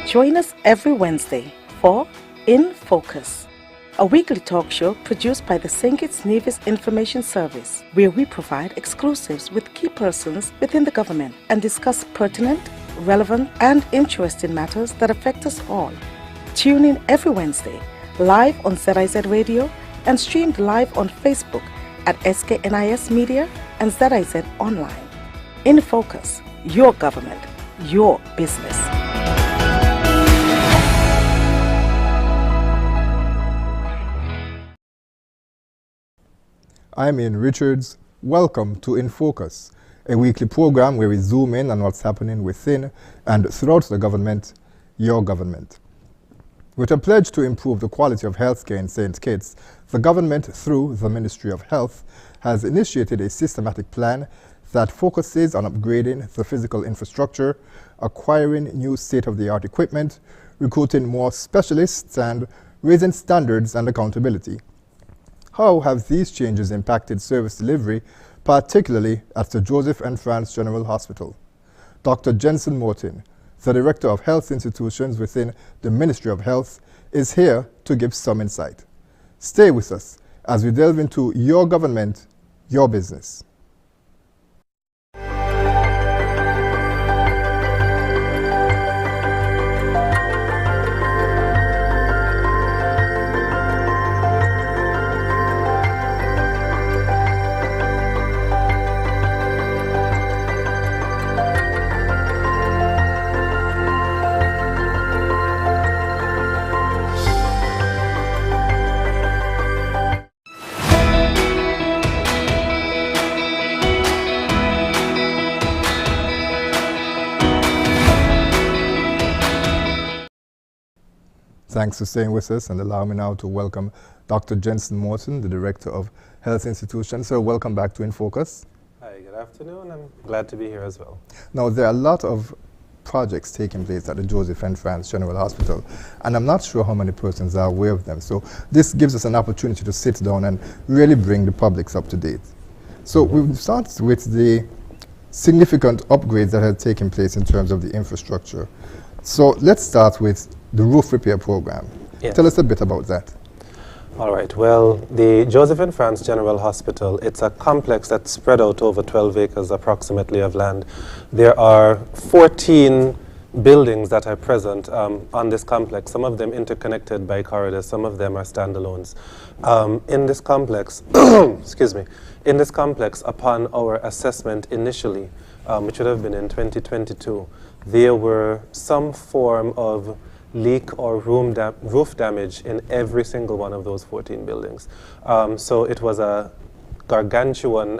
Join us every Wednesday for InFocus, a weekly talk show produced by the SKNIS Information Service, where we provide exclusives with key persons within the government and discuss pertinent, relevant, and interesting matters that affect us all. Tune in every Wednesday, live on ZIZ Radio and streamed live on Facebook at SKNIS Media and ZIZ Online. InFocus, your government, your business. I'm Ian Richards. Welcome to InFocus, a weekly program where we zoom in on what's happening within and throughout the government, your government. With a pledge to improve the quality of healthcare in St. Kitts, the government, through the Ministry of Health, has initiated a systematic plan that focuses on upgrading the physical infrastructure, acquiring new state-of-the-art equipment, recruiting more specialists, and raising standards and accountability. How have these changes impacted service delivery, particularly at the Joseph and Franz General Hospital? Dr. Jenson Morton, the Director of Health Institutions within the Ministry of Health, is here to give some insight. Stay with us as we delve into your government, your business. Thanks for staying with us, and allow me now to welcome Dr. Jenson Morton, the Director of Health Institutions. So welcome back to InFocus. Hi, good afternoon. I'm glad to be here as well. Now, there are a lot of projects taking place at the Joseph and Franz General Hospital, and I'm not sure how many persons are aware of them. So this gives us an opportunity to sit down and really bring the public up to date. So we'll start with the significant upgrades that have taken place in terms of the infrastructure. So let's start with the roof repair program. Yes. Tell us a bit about that. All right. Well, the Joseph and Franz General Hospital, it's a complex that's spread out over 12 acres approximately of land. There are 14 buildings that are present on this complex, some of them interconnected by corridors, some of them are standalones. In this complex, excuse me, in this complex, upon our assessment initially, which would have been in 2022, there were some form of leak or roof damage in every single one of those 14 buildings. So it was a gargantuan,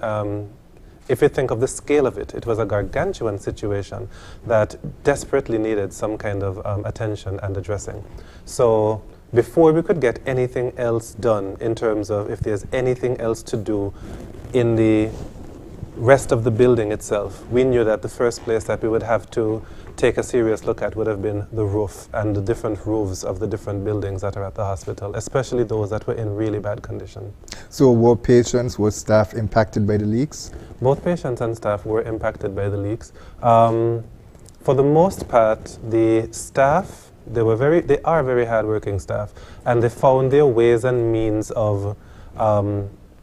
if you think of the scale of it, it was a gargantuan situation that desperately needed some kind of attention and addressing. So before we could get anything else done in terms of if there's anything else to do in the rest of the building itself, we knew that the first place that we would have to take a serious look at would have been the roof and the different roofs of the different buildings that are at the hospital, especially those that were in really bad condition. So were patients, were staff impacted by the leaks? Both patients and staff were impacted by the leaks. For the most part, the staff, they are very hardworking staff, and they found their ways and means of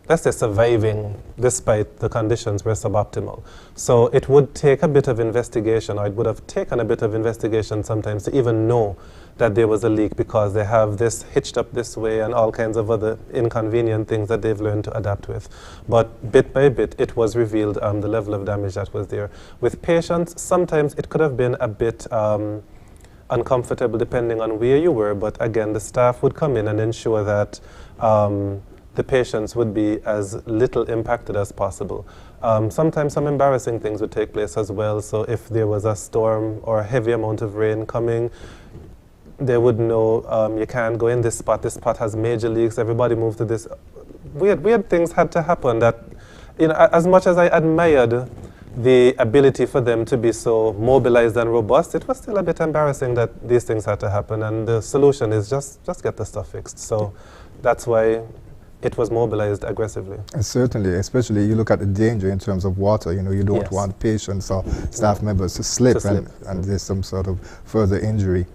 let's say surviving despite the conditions were suboptimal. So it would take a bit of investigation, or it would have taken a bit of investigation sometimes to even know that there was a leak, because they have this hitched up this way and all kinds of other inconvenient things that they've learned to adapt with. But bit by bit, it was revealed the level of damage that was there. With patients, sometimes it could have been a bit uncomfortable depending on where you were, but again, the staff would come in and ensure that the patients would be as little impacted as possible. Sometimes some embarrassing things would take place as well. So if there was a storm or a heavy amount of rain coming, they would know you can't go in this spot has major leaks, everybody move to this. Weird things had to happen that, you know, as much as I admired the ability for them to be so mobilized and robust, it was still a bit embarrassing that these things had to happen, and the solution is just get the stuff fixed. So that's why it was mobilized aggressively. Certainly, especially you look at the danger in terms of water. You know, you don't want patients or staff members to slip, and there's some sort of further injury.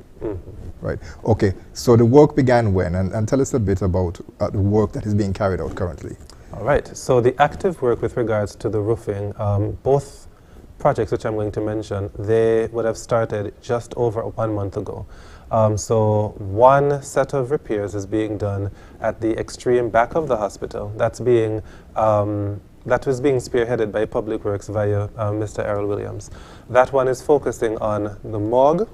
Right. Okay. So the work began when? And tell us a bit about the work that is being carried out currently. All right. So the active work with regards to the roofing, both projects which I'm going to mention, they would have started just over 1 month ago. So one set of repairs is being done at the extreme back of the hospital. That was being spearheaded by Public Works via Mr. Errol Williams. That one is focusing on the morgue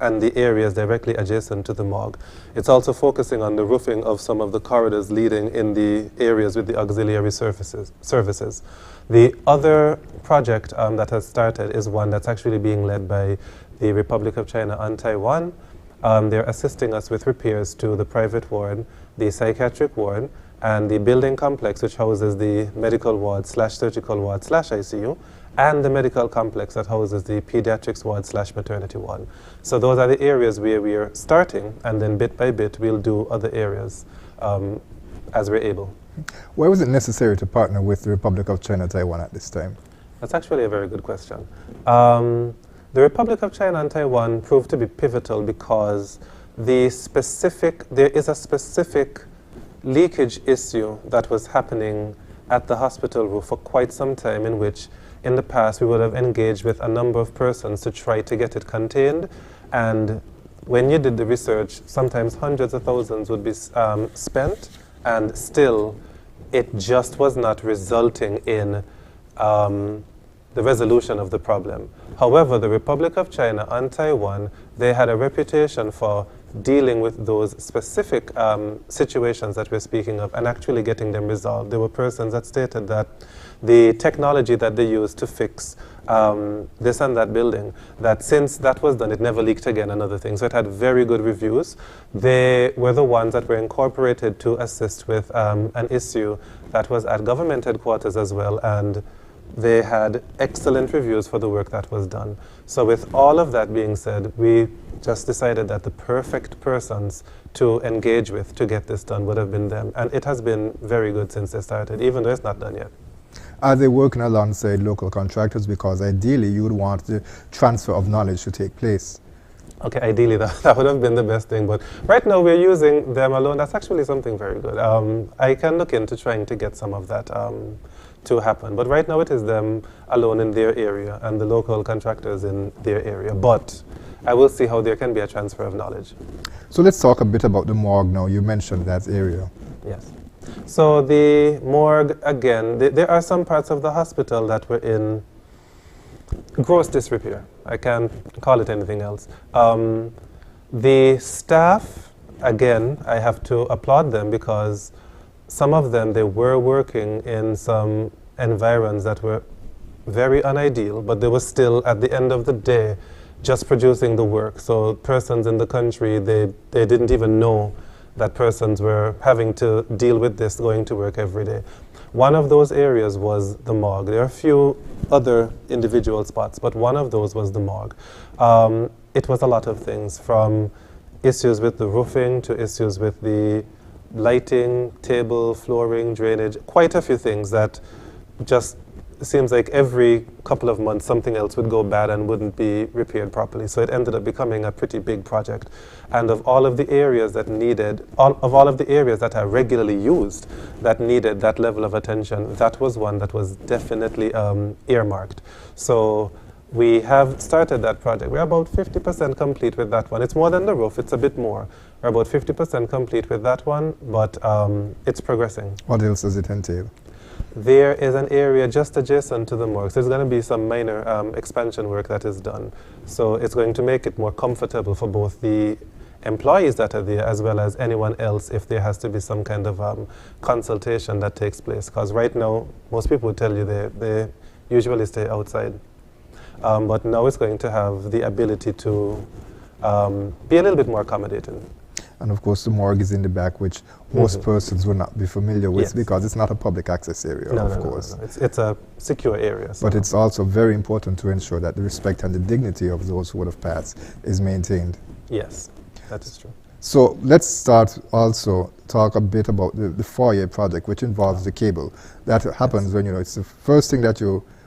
and the areas directly adjacent to the morgue. It's also focusing on the roofing of some of the corridors leading in the areas with the auxiliary services. The other project that has started is one that's actually being led by the Republic of China and Taiwan. They're assisting us with repairs to the private ward, the psychiatric ward, and the building complex which houses the medical ward / surgical ward / ICU, and the medical complex that houses the pediatrics ward / maternity ward. So those are the areas where we are starting, and then bit by bit we'll do other areas as we're able. Why was it necessary to partner with the Republic of China Taiwan at this time? That's actually a very good question. The Republic of China and Taiwan proved to be pivotal because there is a specific leakage issue that was happening at the hospital roof for quite some time, in which in the past we would have engaged with a number of persons to try to get it contained, and when you did the research, sometimes hundreds of thousands would be spent, and still it just was not resulting in the resolution of the problem. However, the Republic of China and Taiwan, they had a reputation for dealing with those specific situations that we're speaking of and actually getting them resolved. There were persons that stated that the technology that they used to fix this and that building, that since that was done, it never leaked again, another thing. So it had very good reviews. They were the ones that were incorporated to assist with an issue that was at government headquarters as well, and they had excellent reviews for the work that was done. So with all of that being said, we just decided that the perfect persons to engage with to get this done would have been them. And it has been very good since they started, even though it's not done yet. Are they working alongside local contractors? Because ideally you would want the transfer of knowledge to take place. Okay, ideally that would have been the best thing, but right now we're using them alone. That's actually something very good. I can look into trying to get some of that to happen, but right now it is them alone in their area and the local contractors in their area, but I will see how there can be a transfer of knowledge. So let's talk a bit about the morgue now. You mentioned that area. Yes. So the morgue, again, there are some parts of the hospital that were in gross disrepair. I can't call it anything else. The staff, again, I have to applaud them because some of them, they were working in some environs that were very unideal, but they were still, at the end of the day, just producing the work. So persons in the country, they didn't even know that persons were having to deal with this going to work every day. One of those areas was the morgue. There are a few other individual spots, but one of those was the morgue. It was a lot of things, from issues with the roofing to issues with the lighting, table, flooring, drainage, quite a few things that just seems like every couple of months something else would go bad and wouldn't be repaired properly. So it ended up becoming a pretty big project. And of all of the areas that needed, all of the areas that are regularly used that needed that level of attention, that was one that was definitely earmarked. So we have started that project. We're about 50% complete with that one. It's more than the roof, it's a bit more. We're about 50% complete with that one, but it's progressing. What else does it entail? There is an area just adjacent to the morgue. So there's going to be some minor expansion work that is done. So it's going to make it more comfortable for both the employees that are there as well as anyone else if there has to be some kind of consultation that takes place. Because right now, most people would tell you they usually stay outside. But now it's going to have the ability to be a little bit more accommodating. And of course the morgue is in the back, which most persons will not be familiar with because it's not a public access area, of course. No. It's a secure area. So. But it's also very important to ensure that the respect and the dignity of those who would have passed is maintained. Yes, that is true. So let's start also talk a bit about the foyer project, which involves the cable. That happens when, it's the first thing that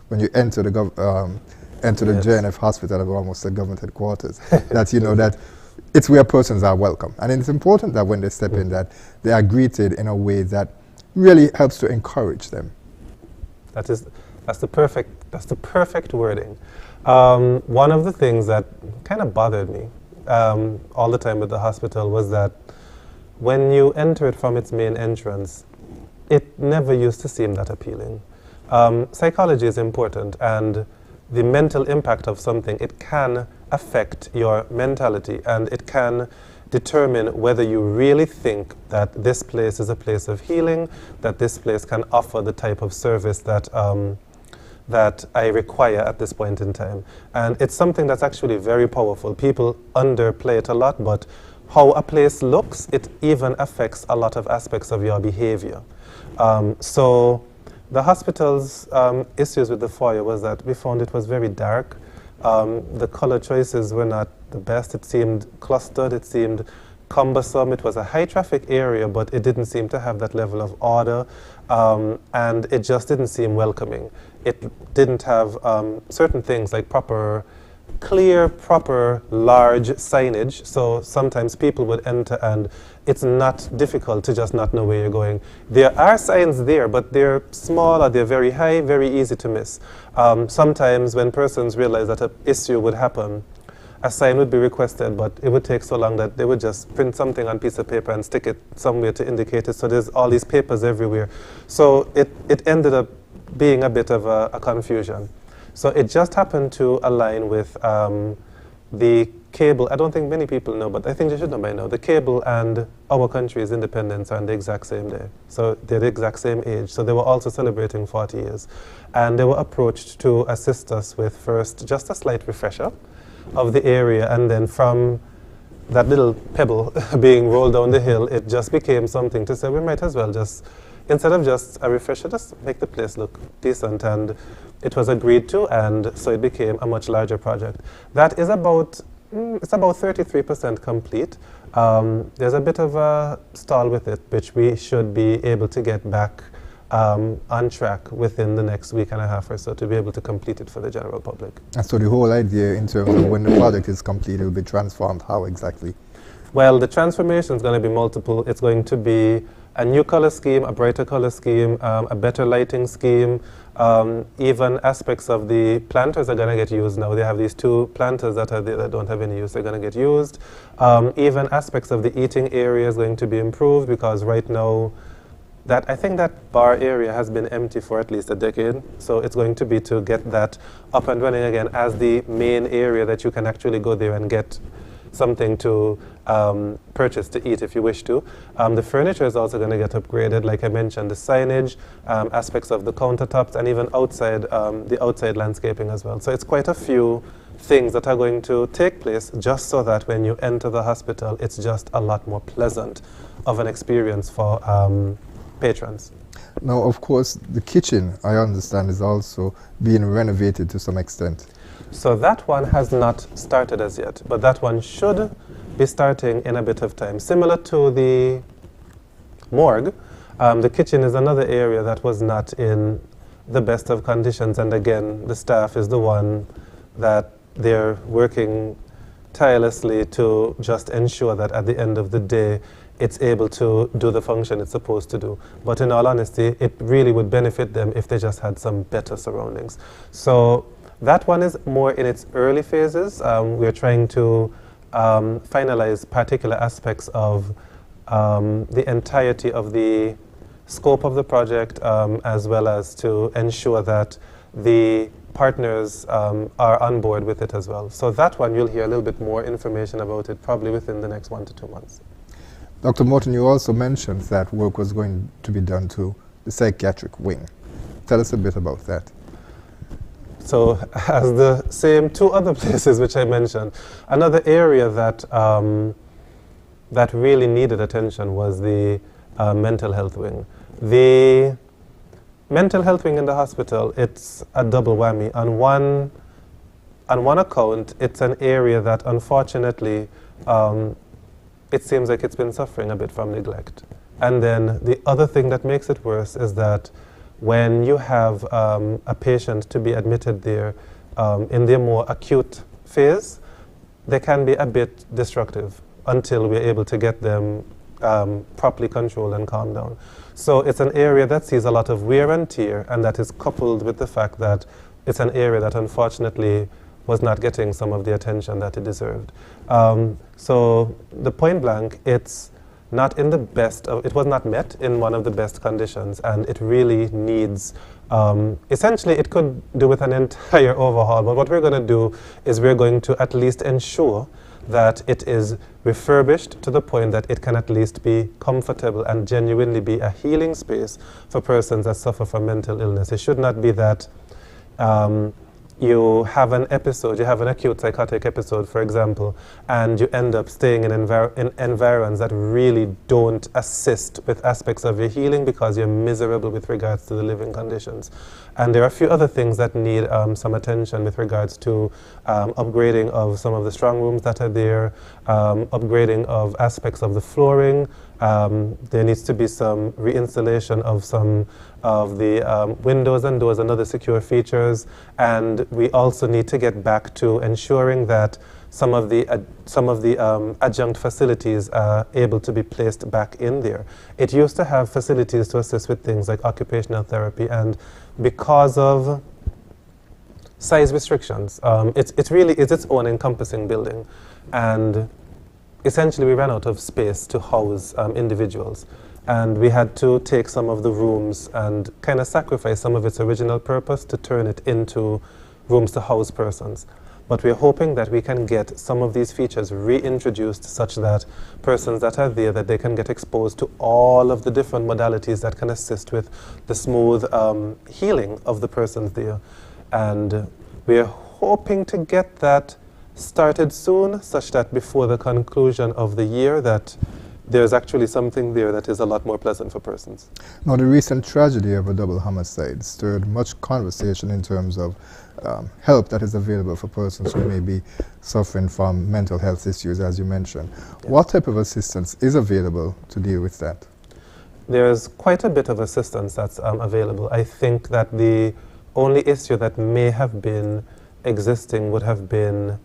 when you enter the JNF hospital, or almost the government headquarters, that that it's where persons are welcome. And it's important that when they step in, that they are greeted in a way that really helps to encourage them. That's the perfect wording. One of the things that kind of bothered me all the time with the hospital was that when you enter it from its main entrance, it never used to seem that appealing. Psychology is important, and the mental impact of something, it can affect your mentality, and it can determine whether you really think that this place is a place of healing, that this place can offer the type of service that that I require at this point in time. And it's something that's actually very powerful. People underplay it a lot, but how a place looks, it even affects a lot of aspects of your behavior. So the hospital's issues with the foyer was that we found it was very dark. The color choices were not the best. It seemed clustered, it seemed cumbersome. It was a high traffic area, but it didn't seem to have that level of order, and it just didn't seem welcoming. It didn't have certain things like clear, proper, large signage, so sometimes people would enter and it's not difficult to just not know where you're going. There are signs there, but they're small or they're very high, very easy to miss. Sometimes when persons realize that an issue would happen, a sign would be requested, but it would take so long that they would just print something on a piece of paper and stick it somewhere to indicate it. So there's all these papers everywhere. So it ended up being a bit of a confusion. So it just happened to align with the cable. I don't think many people know, but I think they should know by now. The cable and our country's independence are on the exact same day. So they're the exact same age. So they were also celebrating 40 years. And they were approached to assist us with first just a slight refresher of the area, and then from that little pebble being rolled down the hill, it just became something to say we might as well just, instead of just a refresher, just make the place look decent. And it was agreed to, and so it became a much larger project. That is about, it's about 33% complete. There's a bit of a stall with it, which we should be able to get back on track within the next week and a half or so to be able to complete it for the general public. And so the whole idea in terms of when the project is complete, it will be transformed, how exactly? Well, the transformation is going to be multiple. It's going to be a new color scheme, a brighter color scheme, a better lighting scheme. Even aspects of the planters are going to get used now. They have these 2 planters that are there that don't have any use. They're going to get used. Even aspects of the eating area is going to be improved, because right now, I think that bar area has been empty for at least a decade. So it's going to be to get that up and running again as the main area that you can actually go there and get something to purchase to eat if you wish to. The furniture is also going to get upgraded, like I mentioned, the signage, aspects of the countertops, and even outside, the outside landscaping as well. So it's quite a few things that are going to take place just so that when you enter the hospital, it's just a lot more pleasant of an experience for patrons. Now, of course, the kitchen, I understand, is also being renovated to some extent. So that one has not started as yet, but that one should be starting in a bit of time. Similar to the morgue, the kitchen is another area that was not in the best of conditions, and again, the staff is the one that they're working tirelessly to just ensure that at the end of the day, it's able to do the function it's supposed to do. But in all honesty, it really would benefit them if they just had some better surroundings. So that one is more in its early phases. We're trying to finalize particular aspects of the entirety of the scope of the project, as well as to ensure that the partners are on board with it as well. So that one, you'll hear a little bit more information about it probably within the next 1 to 2 months. Dr. Morton, you also mentioned that work was going to be done to the psychiatric wing. Tell us a bit about that. So as the same 2 other places which I mentioned, another area that, that really needed attention was the mental health wing. The mental health wing in the hospital, it's a double whammy. On one account, it's an area that unfortunately it seems like it's been suffering a bit from neglect. And then the other thing that makes it worse is that when you have a patient to be admitted there in their more acute phase, they can be a bit destructive. until we're able to get them properly controlled and calmed down. So it's an area that sees a lot of wear and tear, and that is coupled with the fact that it's an area that unfortunately was not getting some of the attention that it deserved. So the point blank, it's not in the best of, it was not met in one of the best conditions, and it really needs, essentially it could do with an entire overhaul, but what we're going to do is we're going to at least ensure that it is refurbished to the point that it can at least be comfortable and genuinely be a healing space for persons that suffer from mental illness. It should not be that you have an episode, you have an acute psychotic episode, for example, and you end up staying in environs that really don't assist with aspects of your healing because you're miserable with regards to the living conditions. And there are a few other things that need some attention with regards to upgrading of some of the strong rooms that are there, upgrading of aspects of the flooring. There needs to be some reinstallation of some of the windows and doors and other secure features, and we also need to get back to ensuring that some of the adjunct facilities are able to be placed back in there. It used to have facilities to assist with things like occupational therapy, and because of size restrictions, it really is its own encompassing building, and essentially we ran out of space to house individuals, and we had to take some of the rooms and kind of sacrifice some of its original purpose to turn it into rooms to house persons. But we're hoping that we can get some of these features reintroduced such that persons that are there, that they can get exposed to all of the different modalities that can assist with the smooth healing of the persons there. And we're hoping to get that started soon, such that before the conclusion of the year that there's actually something there that is a lot more pleasant for persons. Now, the recent tragedy of a double homicide stirred much conversation in terms of help that is available for persons who may be suffering from mental health issues, as you mentioned. Yes. What type of assistance is available to deal with that? There's quite a bit of assistance that's available. I think that the only issue that may have been existing would have been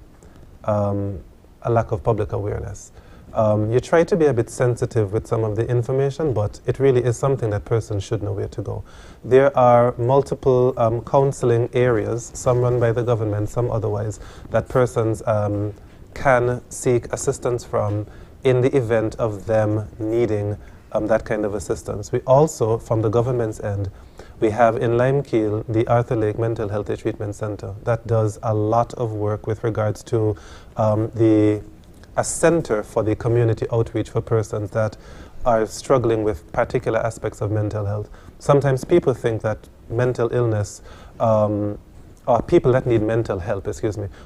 a lack of public awareness. You try to be a bit sensitive with some of the information, but it really is something that persons should know where to go. There are multiple counseling areas, some run by the government, some otherwise, that persons can seek assistance from in the event of them needing that kind of assistance. We also, from the government's end, we have in Limekeel the Arthur Lake Mental Health Treatment Center that does a lot of work with regards to a center for the community outreach for persons that are struggling with particular aspects of mental health. Sometimes people think that mental illness, or people that need mental help,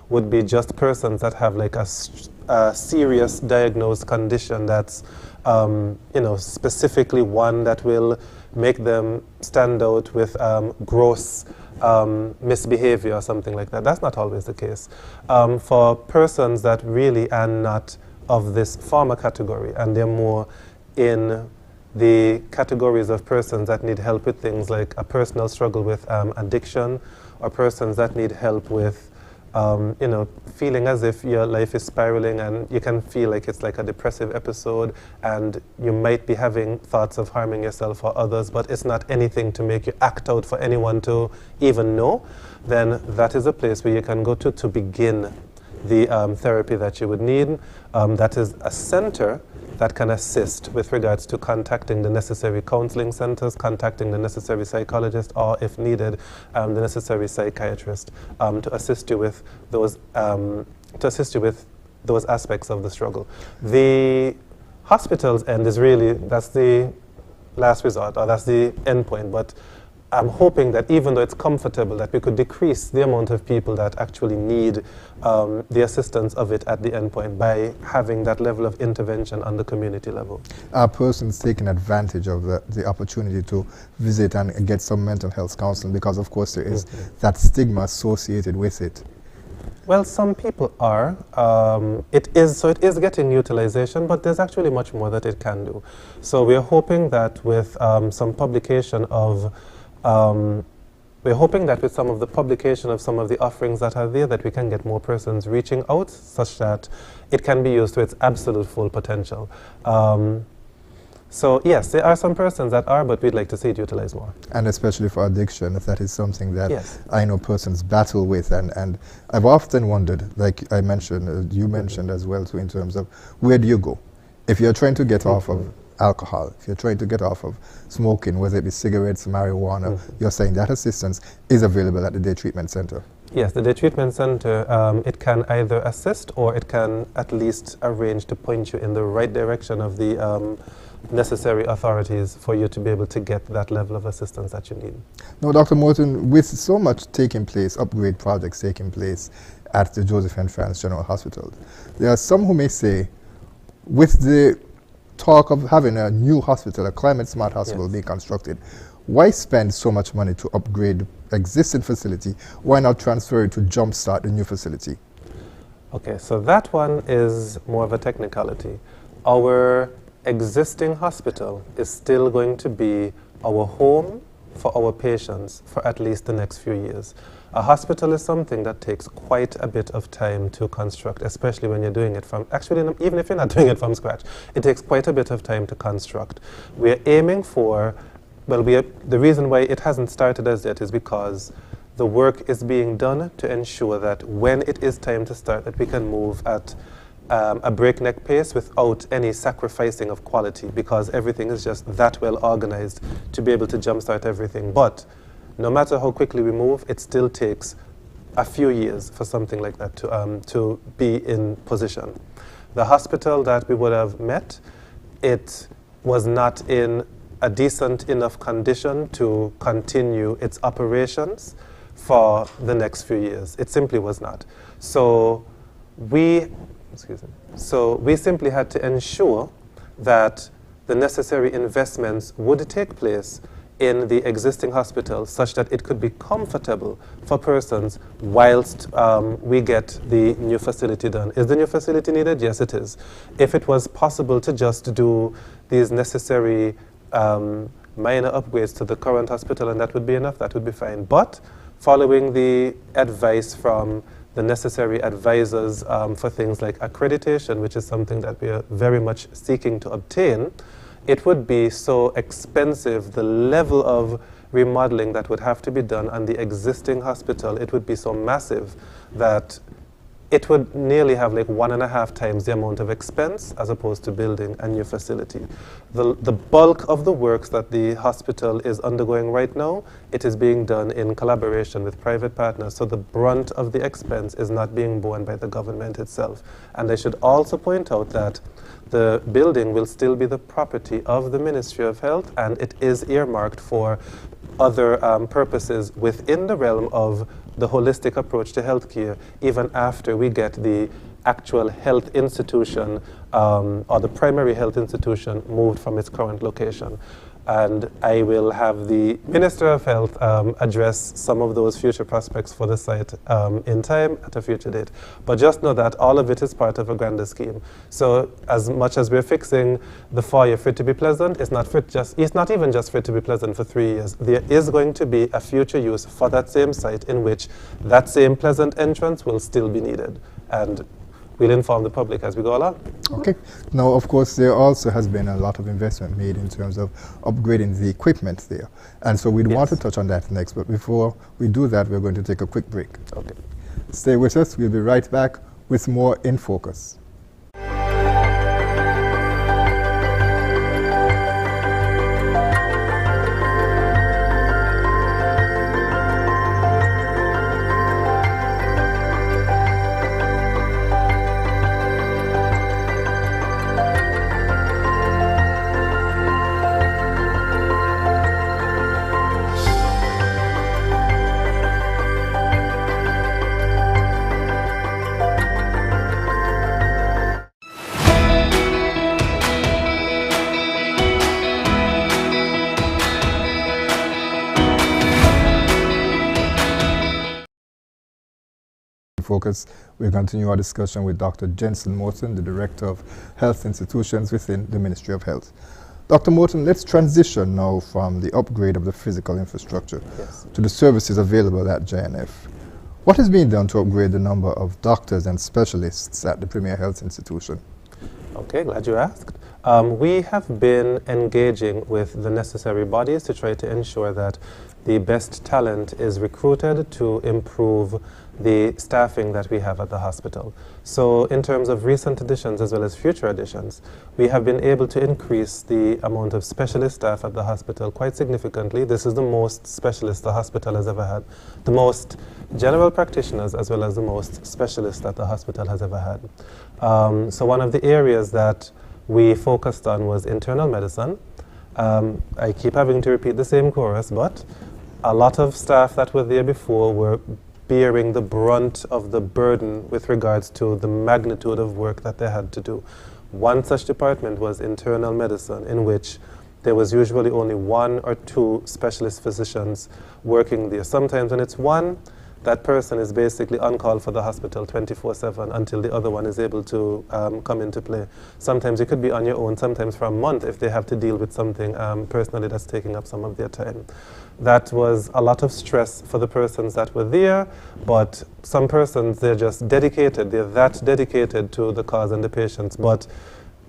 would be just persons that have like a serious diagnosed condition that's, specifically one that will make them stand out with gross misbehavior or something like that. That's not always the case. For persons that really are not of this former category, and they're more in the categories of persons that need help with things like a personal struggle with addiction, or persons that need help with feeling as if your life is spiraling and you can feel like it's like a depressive episode and you might be having thoughts of harming yourself or others, but it's not anything to make you act out for anyone to even know, then that is a place where you can go to begin the therapy that you would need. That is a center that can assist with regards to contacting the necessary counseling centers, contacting the necessary psychologist, or if needed, the necessary psychiatrist to assist you with those aspects of the struggle. The hospital's end is really, that's the last resort, or that's the end point, but I'm hoping that even though it's comfortable, that we could decrease the amount of people that actually need the assistance of it at the end point by having that level of intervention on the community level. Are persons taking advantage of the opportunity to visit and get some mental health counseling, because of course there is that stigma associated with it? Well, some people are. It is getting utilization, but there's actually much more that it can do. So we're hoping that with some publication of we're hoping that with some of the publication of some of the offerings that are there, that we can get more persons reaching out such that it can be used to its absolute full potential. So yes, there are some persons that are, but we'd like to see it utilized more. And especially for addiction, that is something that yes. I know persons battle with, and I've often wondered, like I mentioned, you mentioned as well too, in terms of where do you go? If you're trying to get off of alcohol, if you're trying to get off of smoking, whether it be cigarettes, marijuana, you're saying that assistance is available at the Day Treatment Center. Yes, the Day Treatment Center, it can either assist or it can at least arrange to point you in the right direction of the necessary authorities for you to be able to get that level of assistance that you need. Now, Dr. Morton, with so much taking place, upgrade projects taking place at the Joseph N. France General Hospital, there are some who may say, with the talk of having a new hospital, a climate-smart hospital being constructed, why spend so much money to upgrade existing facility? Why not transfer it to jumpstart the new facility? Okay, so that one is more of a technicality. Our existing hospital is still going to be our home for our patients for at least the next few years. A hospital is something that takes quite a bit of time to construct, especially when you're doing it from, actually, even if you're not doing it from scratch, it takes quite a bit of time to construct. We're aiming for, well, the reason why it hasn't started as yet is because the work is being done to ensure that when it is time to start, that we can move at a breakneck pace without any sacrificing of quality, because everything is just that well organized to be able to jumpstart everything. But no matter how quickly we move, it still takes a few years for something like that to be in position. The hospital that we would have met, it was not in a decent enough condition to continue its operations for the next few years. It simply was not. So we simply had to ensure that the necessary investments would take place in the existing hospital such that it could be comfortable for persons whilst we get the new facility done. Is the new facility needed? Yes, it is. If it was possible to just do these necessary minor upgrades to the current hospital and that would be enough, that would be fine. But following the advice from the necessary advisors for things like accreditation, which is something that we are very much seeking to obtain, it would be so expensive, the level of remodeling that would have to be done on the existing hospital, it would be so massive that it would nearly have like 1.5 times the amount of expense as opposed to building a new facility. The bulk of the works that the hospital is undergoing right now, it is being done in collaboration with private partners, so the brunt of the expense is not being borne by the government itself. And I should also point out that the building will still be the property of the Ministry of Health, and it is earmarked for other purposes within the realm of the holistic approach to healthcare, even after we get the actual health institution or the primary health institution moved from its current location. And I will have the Minister of Health address some of those future prospects for the site in time at a future date. But just know that all of it is part of a grander scheme. So as much as we're fixing the foyer for it to be pleasant, it's not even just for it to be pleasant for 3 years. There is going to be a future use for that same site in which that same pleasant entrance will still be needed. And we'll inform the public as we go along. Okay. Now, of course, there also has been a lot of investment made in terms of upgrading the equipment there. And so we'd want to touch on that next. But before we do that, we're going to take a quick break. Okay. Stay with us. We'll be right back with more In Focus. Focus. We'll continue our discussion with Dr. Jenson Morton, the Director of Health Institutions within the Ministry of Health. Dr. Morton, let's transition now from the upgrade of the physical infrastructure to the services available at JNF. What is being done to upgrade the number of doctors and specialists at the Premier Health Institution? Okay, glad you asked. We have been engaging with the necessary bodies to try to ensure that the best talent is recruited to improve the staffing that we have at the hospital. So in terms of recent additions as well as future additions, we have been able to increase the amount of specialist staff at the hospital quite significantly. This is the most specialists the hospital has ever had, the most general practitioners as well as the most specialists that the hospital has ever had. So one of the areas that we focused on was internal medicine. I keep having to repeat the same chorus, but a lot of staff that were there before were bearing the brunt of the burden with regards to the magnitude of work that they had to do. One such department was internal medicine, in which there was usually only 1 or 2 specialist physicians working there. Sometimes when it's one, that person is basically on call for the hospital 24/7 until the other one is able to come into play. Sometimes you could be on your own, sometimes for a month if they have to deal with something personally that's taking up some of their time. That was a lot of stress for the persons that were there, but some persons, they're just dedicated, they're that dedicated to the cause and the patients, but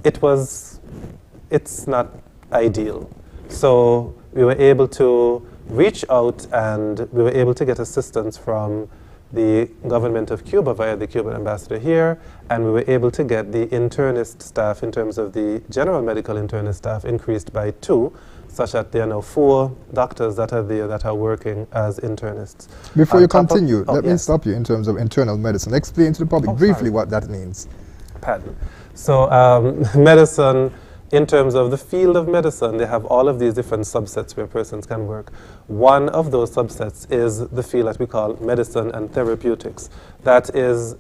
it's not ideal. So we were able to reach out and we were able to get assistance from the government of Cuba via the Cuban ambassador here, and we were able to get the internist staff, in terms of the general medical internist staff, increased by 2, such that there are now 4 doctors that are there that are working as internists. Before you continue, let me stop you in terms of internal medicine. Explain to the public briefly what that means. Pardon. So medicine, in terms of the field of medicine, they have all of these different subsets where persons can work. One of those subsets is the field that we call medicine and therapeutics. That is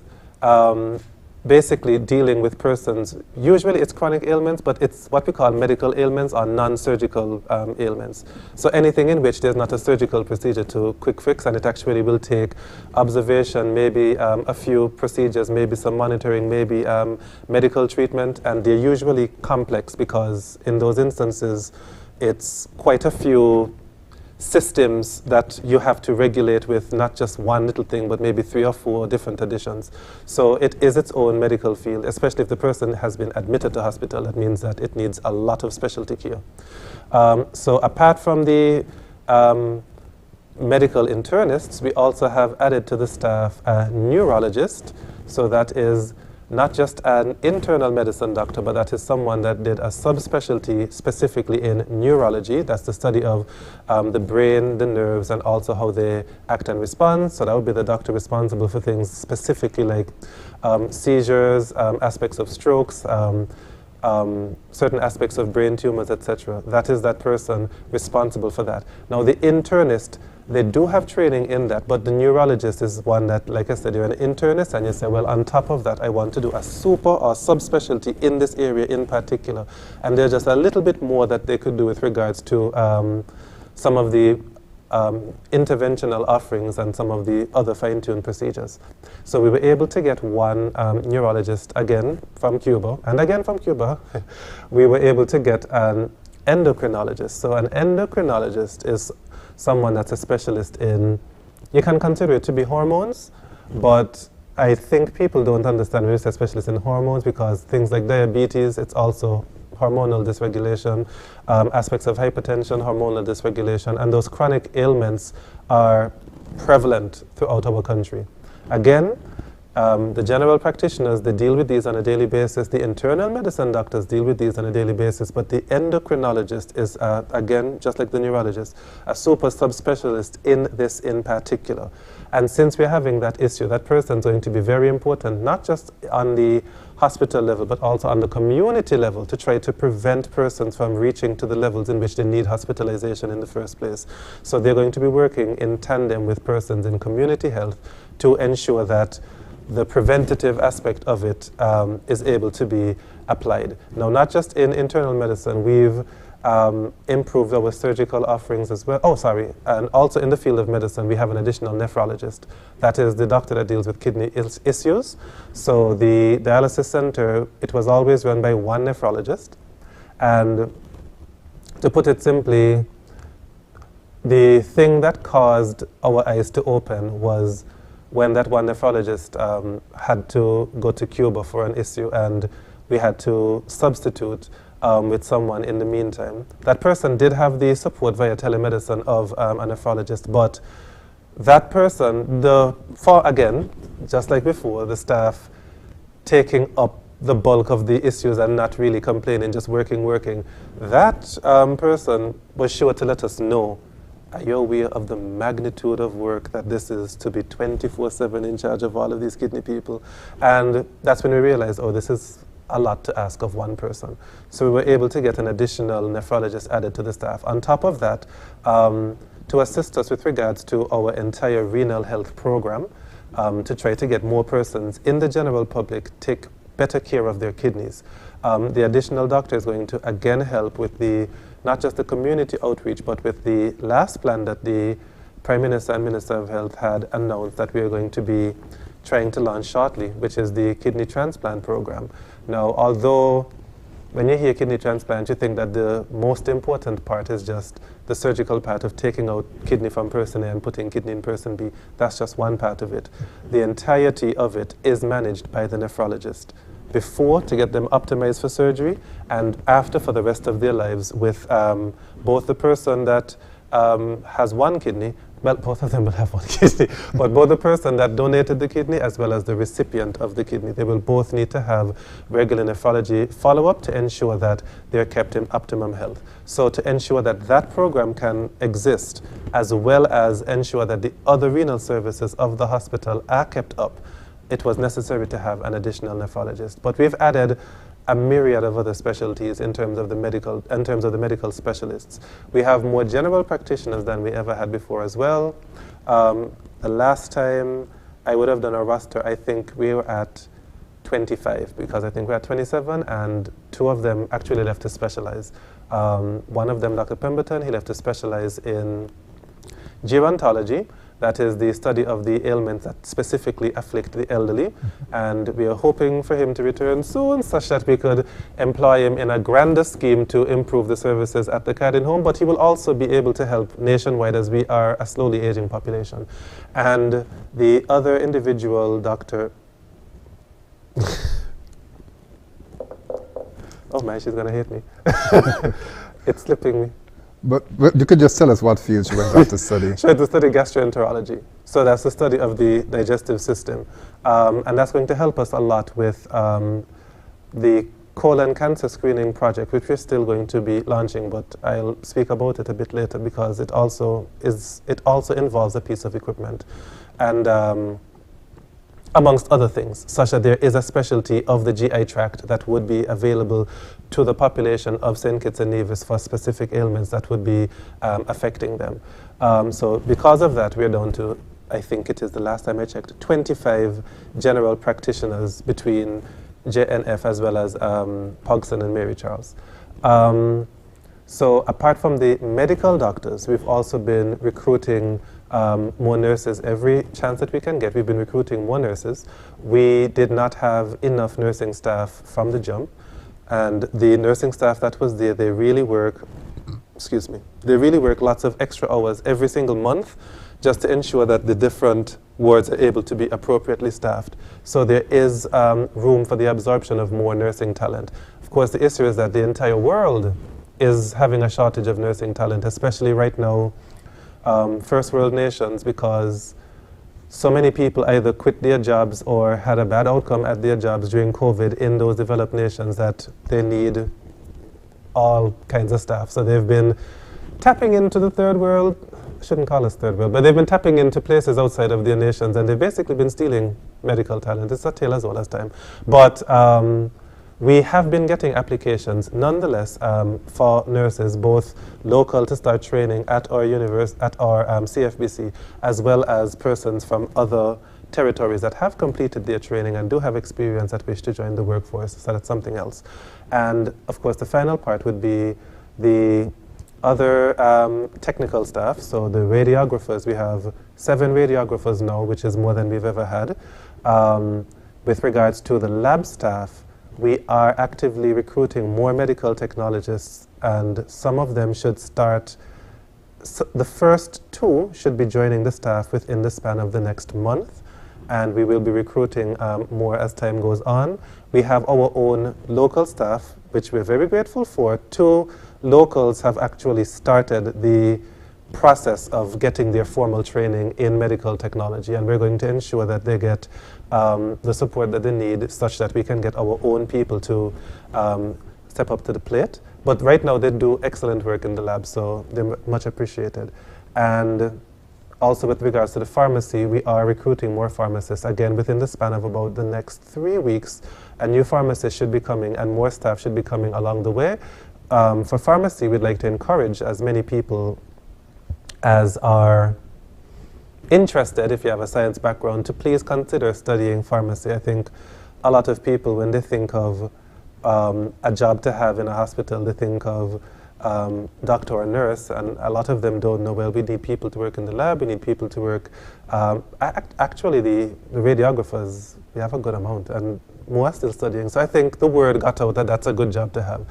basically dealing with persons. Usually it's chronic ailments, but it's what we call medical ailments or non-surgical ailments. So anything in which there's not a surgical procedure to quick fix, and it actually will take observation, maybe a few procedures, maybe some monitoring, maybe medical treatment, and they're usually complex because in those instances it's quite a few systems that you have to regulate with, not just one little thing, but maybe 3 or 4 different additions. So it is its own medical field, especially if the person has been admitted to hospital. That means that it needs a lot of specialty care. So apart from the medical internists, we also have added to the staff a neurologist. So that is not just an internal medicine doctor, but that is someone that did a subspecialty specifically in neurology. That's the study of the brain, the nerves, and also how they act and respond. So that would be the doctor responsible for things specifically like seizures, aspects of strokes, certain aspects of brain tumors, etc. That is that person responsible for that. Now the internist, they do have training in that, but the neurologist is one that, like I said, you're an internist and you say, well, on top of that, I want to do a super or subspecialty in this area in particular. And there's just a little bit more that they could do with regards to some of the interventional offerings and some of the other fine-tuned procedures. So we were able to get one neurologist, again from Cuba, and again from Cuba. We were able to get an endocrinologist. So an endocrinologist is someone that's a specialist in, you can consider it to be hormones, but I think people don't understand when you say specialist in hormones, because things like diabetes, it's also hormonal dysregulation, aspects of hypertension, hormonal dysregulation, and those chronic ailments are prevalent throughout our country. Again, the general practitioners, they deal with these on a daily basis. The internal medicine doctors deal with these on a daily basis, but the endocrinologist is, again, just like the neurologist, a super subspecialist in this in particular. And since we're having that issue, that person is going to be very important, not just on the hospital level, but also on the community level, to try to prevent persons from reaching to the levels in which they need hospitalization in the first place. So they're going to be working in tandem with persons in community health to ensure that the preventative aspect of it is able to be applied. Now, not just in internal medicine, we've improved our surgical offerings as well. Oh, sorry. And also in the field of medicine, we have an additional nephrologist. That is the doctor that deals with kidney issues. So the dialysis center, it was always run by one nephrologist. And To put it simply, the thing that caused our eyes to open was when that one nephrologist had to go to Cuba for an issue, and we had to substitute with someone in the meantime. That person did have the support via telemedicine of a nephrologist, but that person, again, just like before, the staff taking up the bulk of the issues and not really complaining, just working. That person was sure to let us know, are you aware of the magnitude of work that this is, to be 24/7 in charge of all of these kidney people? And that's when we realized, oh, this is a lot to ask of one person. So we were able to get an additional nephrologist added to the staff. On top of that, to assist us with regards to our entire renal health program, to try to get more persons in the general public take better care of their kidneys. The additional doctor is going to again help with not just the community outreach, but with the last plan that the Prime Minister and Minister of Health had announced that we are going to be trying to launch shortly, which is the kidney transplant program. Now, although when you hear kidney transplant, you think that the most important part is just the surgical part of taking out kidney from person A and putting kidney in person B. That's just one part of it. The entirety of it is managed by the nephrologist. Before, to get them optimized for surgery, and after for the rest of their lives, with both the person that has one kidney, well, both of them will have one kidney, but both the person that donated the kidney as well as the recipient of the kidney, they will both need to have regular nephrology follow-up to ensure that they're kept in optimum health. So to ensure that that program can exist, as well as ensure that the other renal services of the hospital are kept up, it was necessary to have an additional nephrologist. But we've added a myriad of other specialties in terms of the medical specialists. We have more general practitioners than we ever had before as well. The last time I would have done a roster, I think we were at 25, because I think we're at 27, and 2 of them actually left to specialize. One of them, Dr. Pemberton, he left to specialize in gerontology. That is the study of the ailments that specifically afflict the elderly. And we are hoping for him to return soon, such that we could employ him in a grander scheme to improve the services at the Cardin home. But he will also be able to help nationwide, as we are a slowly aging population. And the other individual, Dr. Oh my, she's going to hate me. It's slipping me. But you could just tell us what field she went out to study. She went to study gastroenterology. So that's the study of the digestive system. And that's going to help us a lot with the colon cancer screening project, which we're still going to be launching, but I'll speak about it a bit later, because it also involves a piece of equipment. And amongst other things, such that there is a specialty of the GI tract that would be available to the population of St. Kitts and Nevis for specific ailments that would be affecting them. So because of that, we're down to, I think it is the last time I checked, 25 general practitioners between JNF as well as Pogson and Mary Charles. So apart from the medical doctors, we've also been recruiting more nurses every chance that we can get. We've been recruiting more nurses. We did not have enough nursing staff from the jump, and the nursing staff that was there, they really work lots of extra hours every single month just to ensure that the different wards are able to be appropriately staffed. So there is room for the absorption of more nursing talent. Of course, the issue is that the entire world is having a shortage of nursing talent, especially right now, first world nations, because so many people either quit their jobs or had a bad outcome at their jobs during COVID in those developed nations that they need all kinds of staff. So they've been tapping into the third world. I shouldn't call us third world, but they've been tapping into places outside of their nations, and they've basically been stealing medical talent. It's a tale as old as time. But we have been getting applications, nonetheless, for nurses, both local to start training at our CFBC, as well as persons from other territories that have completed their training and do have experience that wish to join the workforce. So that's something else. And of course, the final part would be the other technical staff. So the radiographers, we have 7 radiographers now, which is more than we've ever had. With regards to the lab staff, we are actively recruiting more medical technologists and some of them should start. The first 2 should be joining the staff within the span of the next month, and we will be recruiting more as time goes on. We have our own local staff, which we're very grateful for. 2 locals have actually started the process of getting their formal training in medical technology, and we're going to ensure that they get the support that they need such that we can get our own people to step up to the plate. But right now they do excellent work in the lab, so they're much appreciated. And also with regards to the pharmacy, we are recruiting more pharmacists. Again, within the span of about the next 3 weeks, a new pharmacist should be coming and more staff should be coming along the way. For pharmacy, we'd like to encourage as many people as are interested, if you have a science background, to please consider studying pharmacy. I think a lot of people, when they think of a job to have in a hospital, they think of doctor or nurse, and a lot of them don't know, well, we need people to work in the lab, we need people to work, actually the radiographers, we have a good amount, and more are still studying. So I think the word got out that that's a good job to have.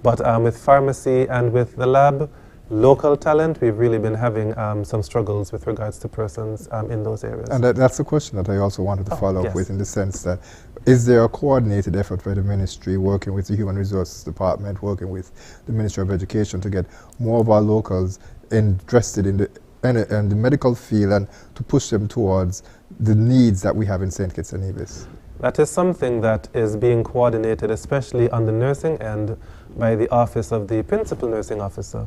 But with pharmacy and with the lab, local talent, we've really been having some struggles with regards to persons in those areas. And that's the question that I also wanted to follow up with, in the sense that, is there a coordinated effort by the ministry working with the Human Resources Department, working with the Ministry of Education to get more of our locals interested in the medical field and to push them towards the needs that we have in St. Kitts and Nevis? That is something that is being coordinated, especially on the nursing end, by the Office of the Principal Nursing Officer.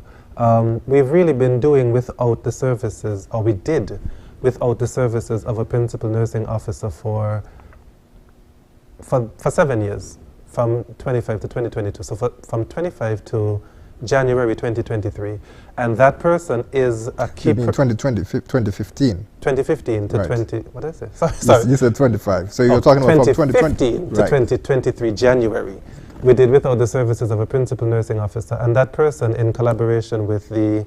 We've really been doing without the services, or we did without the services of a Principal Nursing Officer for 7 years, from 25 to 2022, so from 25 to January 2023. And that person is a key... You mean 2015? 2015 to right. 20... What did I say? Sorry. You said 25. So you're talking about from 2015 to 2023 January. We did without the services of a Principal Nursing Officer, and that person, in collaboration with the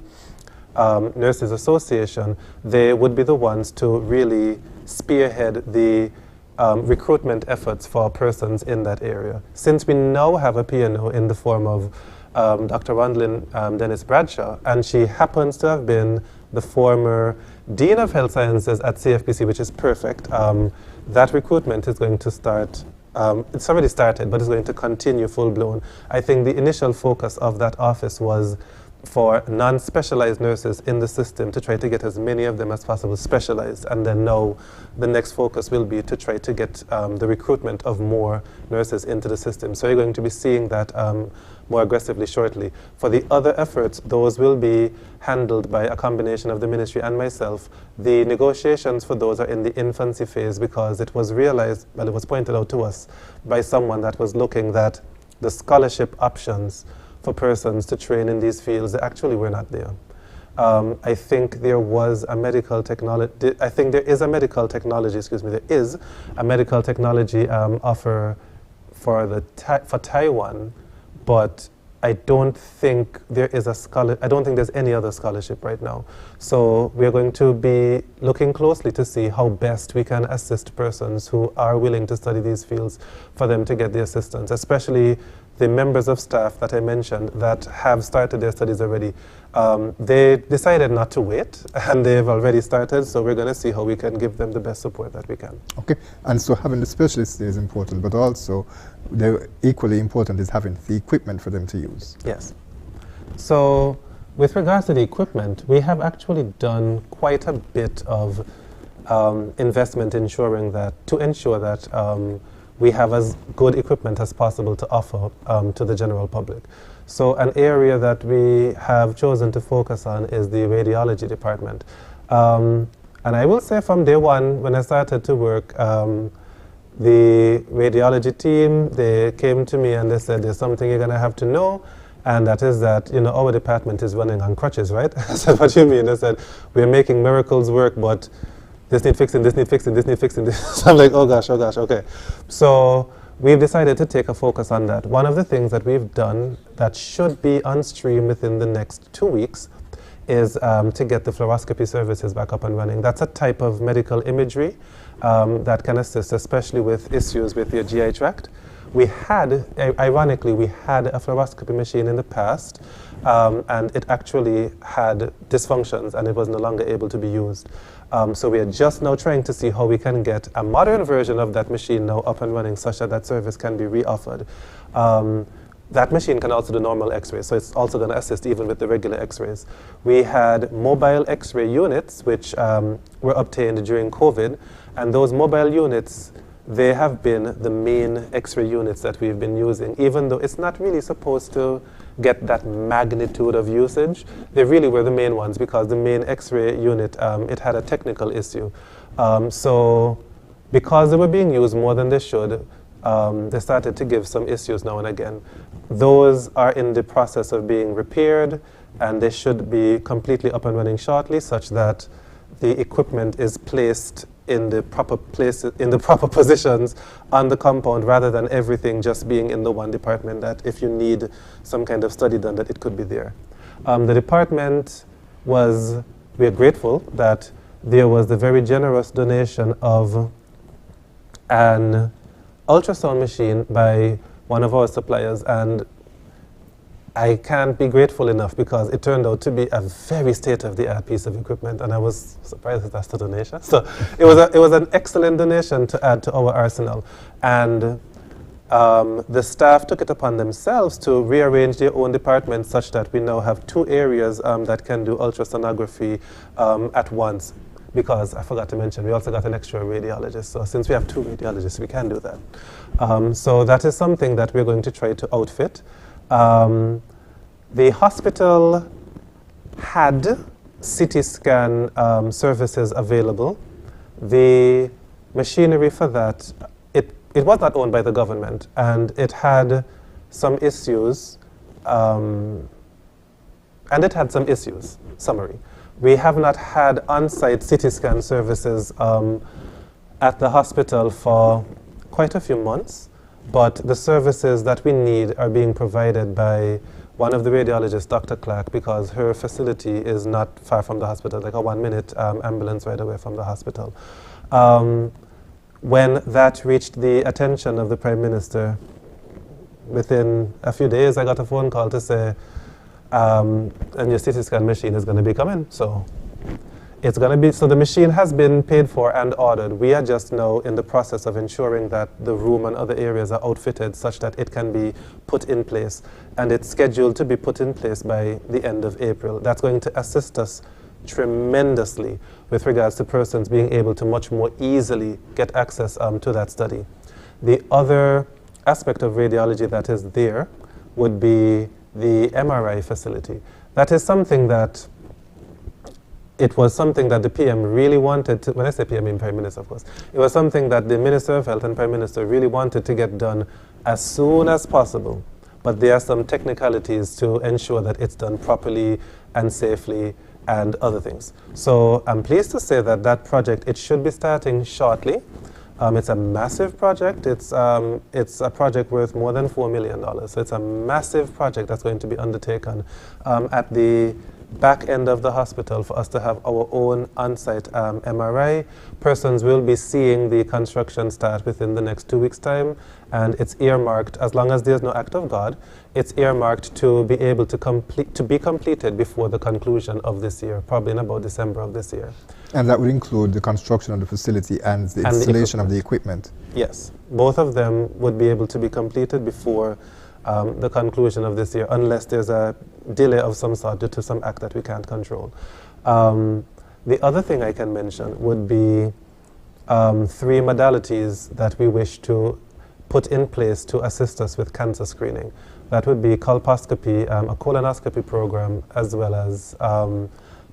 Nurses Association, they would be the ones to really spearhead the recruitment efforts for persons in that area. Since we now have a PNO in the form of Dr. Rondlin Dennis Bradshaw, and she happens to have been the former Dean of Health Sciences at CFPC, which is perfect. That recruitment is going to start. It's already started, but it's going to continue full-blown. I think the initial focus of that office was for non-specialized nurses in the system to try to get as many of them as possible specialized, and then now the next focus will be to try to get the recruitment of more nurses into the system. So you're going to be seeing that more aggressively shortly. For the other efforts, those will be handled by a combination of the ministry and myself. The negotiations for those are in the infancy phase, because it was realized, well, it was pointed out to us by someone that was looking that the scholarship options for persons to train in these fields, they actually were not there. I think there was a medical technology, I think there is a medical technology, there is a medical technology offer for Taiwan, but I don't think there is I don't think there's any other scholarship right now. So we're going to be looking closely to see how best we can assist persons who are willing to study these fields for them to get the assistance, especially the members of staff that I mentioned that have started their studies already. They decided not to wait, and they've already started, so we're going to see how we can give them the best support that we can. Okay, and so having the specialists is important, but also equally important is having the equipment for them to use. Yes. So with regards to the equipment, we have actually done quite a bit of investment to ensure that we have as good equipment as possible to offer to the general public. So an area that we have chosen to focus on is the radiology department. And I will say from day one, when I started to work, the radiology team, they came to me and they said, there's something you're going to have to know, and that is that, you know, our department is running on crutches, right? I said, what do you mean? They said, we're making miracles work, but this need fixing, this need fixing, this need fixing. So I'm like, oh gosh, okay. So we've decided to take a focus on that. One of the things that we've done that should be on stream within the next 2 weeks is to get the fluoroscopy services back up and running. That's a type of medical imagery that can assist, especially with issues with your GI tract. We had, ironically, we had a fluoroscopy machine in the past, and it actually had dysfunctions and it was no longer able to be used. So we are just now trying to see how we can get a modern version of that machine now up and running such that that service can be reoffered. That machine can also do normal x-rays, so it's also going to assist even with the regular x-rays. We had mobile x-ray units, which were obtained during COVID, and those mobile units, they have been the main x-ray units that we've been using, even though it's not really supposed to get that magnitude of usage. They really were the main ones because the main x-ray unit, it had a technical issue. So because they were being used more than they should, they started to give some issues now and again. Those are in the process of being repaired, and they should be completely up and running shortly, such that the equipment is placed in the proper places, in the proper positions on the compound, rather than everything just being in the one department, that if you need some kind of study done, that it could be there. The department was, we are grateful that there was the very generous donation of an ultrasound machine by one of our suppliers, and I can't be grateful enough because it turned out to be a very state-of-the-art piece of equipment, and I was surprised that that's the donation. So it was an excellent donation to add to our arsenal, and the staff took it upon themselves to rearrange their own departments such that we now have 2 areas that can do ultrasonography at once. Because I forgot to mention, we also got an extra radiologist. So since we have 2 radiologists, we can do that. So that is something that we're going to try to outfit. The hospital had CT scan services available. The machinery for that, it was not owned by the government, and it had some issues. Summary. We have not had on-site CT scan services at the hospital for quite a few months, but the services that we need are being provided by one of the radiologists, Dr. Clark, because her facility is not far from the hospital, like a 1-minute ambulance ride away from the hospital. When that reached the attention of the Prime Minister, within a few days I got a phone call to say, and your CT scan machine is going to be coming. So it's going to be, so the machine has been paid for and ordered. We are just now in the process of ensuring that the room and other areas are outfitted such that it can be put in place. And it's scheduled to be put in place by the end of April. That's going to assist us tremendously with regards to persons being able to much more easily get access to that study. The other aspect of radiology that is there would be the MRI facility. That is something that, it was something that the PM really wanted to, when I say PM, I mean Prime Minister, of course. It was something that the Minister of Health and Prime Minister really wanted to get done as soon as possible. But there are some technicalities to ensure that it's done properly and safely and other things. So I'm pleased to say that that project, it should be starting shortly. It's a massive project. It's a project worth more than $4 million. So it's a massive project that's going to be undertaken at the back end of the hospital for us to have our own on-site MRI. Persons will be seeing the construction start within the next 2 weeks' time, and it's earmarked, as long as there's no act of God, it's earmarked to be able to be completed before the conclusion of this year, probably in about December of this year. And that would include the construction of the facility and the installation of the equipment? Yes. Both of them would be able to be completed before the conclusion of this year, unless there's a delay of some sort due to some act that we can't control. The other thing I can mention would be 3 modalities that we wish to put in place to assist us with cancer screening. That would be colposcopy, a colonoscopy program, as well as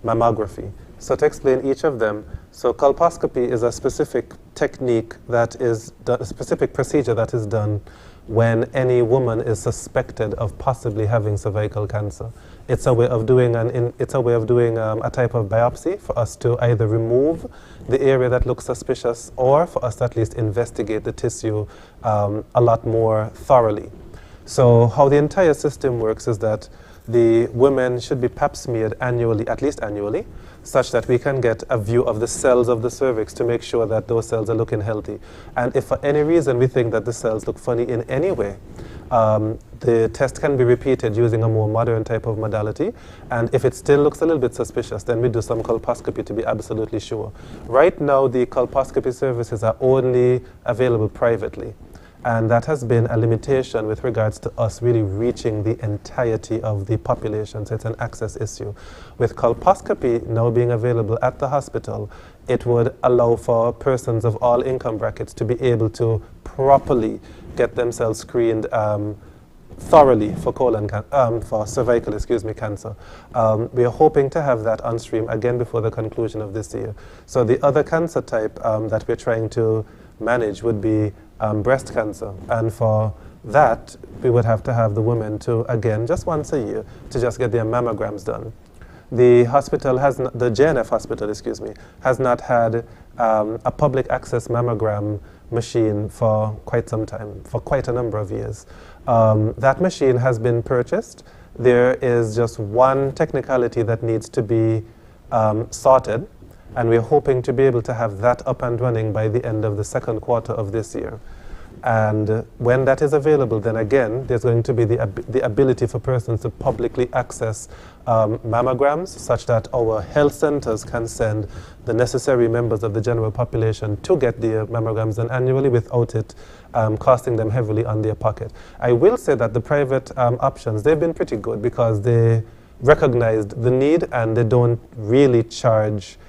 mammography. So to explain each of them, so colposcopy is a specific technique that is a specific procedure that is done when any woman is suspected of possibly having cervical cancer. It's a way of doing a type of biopsy for us to either remove the area that looks suspicious, or for us to at least investigate the tissue a lot more thoroughly. So how the entire system works is that the women should be pap smeared annually, at least annually, such that we can get a view of the cells of the cervix to make sure that those cells are looking healthy. And if for any reason we think that the cells look funny in any way, the test can be repeated using a more modern type of modality. And if it still looks a little bit suspicious, then we do some colposcopy to be absolutely sure. Right now, the colposcopy services are only available privately. And that has been a limitation with regards to us really reaching the entirety of the population, so it's an access issue. With colposcopy now being available at the hospital, it would allow for persons of all income brackets to be able to properly get themselves screened thoroughly for for cervical cancer. We are hoping to have that on stream again before the conclusion of this year. So the other cancer type that we're trying to manage would be breast cancer, and for that we would have to have the women to, again, just once a year, to just get their mammograms done. The hospital has not, the JNF hospital, has not had a public access mammogram machine for quite some time, for quite a number of years. That machine has been purchased. There is just one technicality that needs to be sorted, and we're hoping to be able to have that up and running by the end of the second quarter of this year. And when that is available, then again, there's going to be the ability for persons to publicly access mammograms, such that our health centers can send the necessary members of the general population to get their mammograms done annually without it costing them heavily on their pocket. I will say that the private options, they've been pretty good because they recognized the need and they don't really charge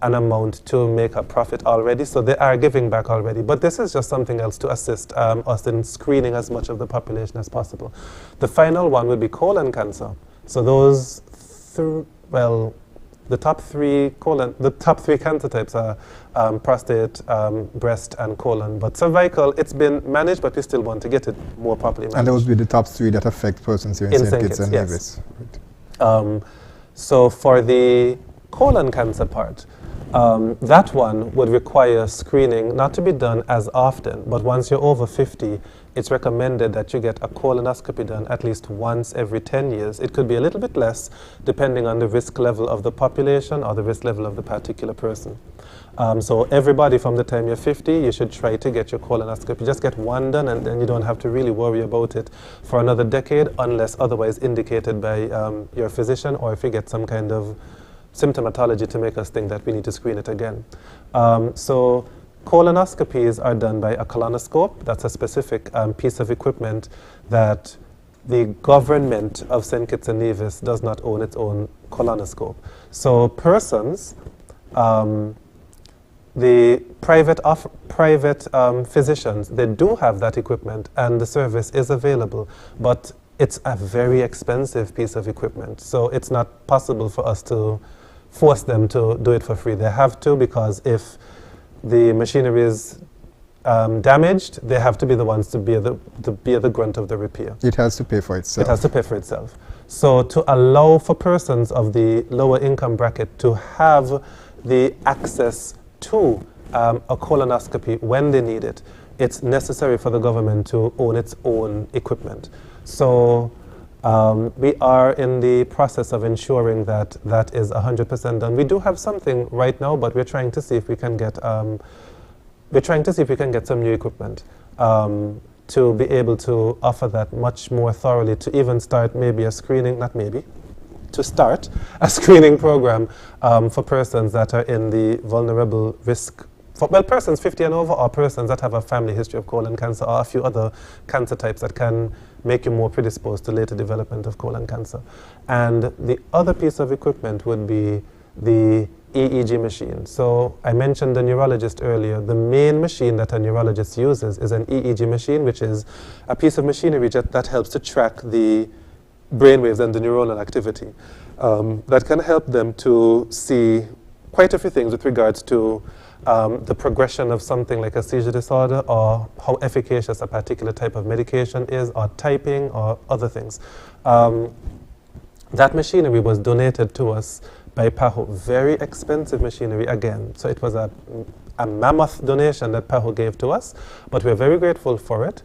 an amount to make a profit already, so they are giving back already. But this is just something else to assist us in screening as much of the population as possible. The final one would be colon cancer. So those, the top three cancer types are prostate, breast, and colon. But cervical, it's been managed, but we still want to get it more properly managed. And those would be the top three that affect persons here in St. Kitts and Nevis. Right. So for the colon cancer part, that one would require screening not to be done as often, but once you're over 50, it's recommended that you get a colonoscopy done at least once every 10 years. It could be a little bit less depending on the risk level of the population or the risk level of the particular person. So everybody from the time you're 50, you should try to get your colonoscopy. Just get one done and then you don't have to really worry about it for another decade unless otherwise indicated by your physician, or if you get some kind of symptomatology to make us think that we need to screen it again. So colonoscopies are done by a colonoscope. That's a specific piece of equipment that the government of St. Kitts and Nevis does not own its own colonoscope. So persons, the private physicians, they do have that equipment and the service is available, but it's a very expensive piece of equipment. So it's not possible for us to force them to do it for free. They have to, because if the machinery is damaged, they have to be the ones to bear the grunt of the repair. It has to pay for itself. It has to pay for itself. So to allow for persons of the lower income bracket to have the access to a colonoscopy when they need it, it's necessary for the government to own its own equipment. So we are in the process of ensuring that that is 100% done. We do have something right now, but we're trying to see if we can get some new equipment to be able to offer that much more thoroughly, to even start maybe a screening, to start a screening program for persons that are in the vulnerable risk, persons 50 and over, or persons that have a family history of colon cancer, or a few other cancer types that can make you more predisposed to later development of colon cancer. And the other piece of equipment would be the EEG machine. So I mentioned the neurologist earlier. The main machine that a neurologist uses is an EEG machine, which is a piece of machinery that helps to track the brainwaves and the neuronal activity. That can help them to see quite a few things with regards to the progression of something like a seizure disorder, or how efficacious a particular type of medication is, or typing, or other things. That machinery was donated to us by PAHO. Very expensive machinery again. So it was a mammoth donation that PAHO gave to us, but we're very grateful for it.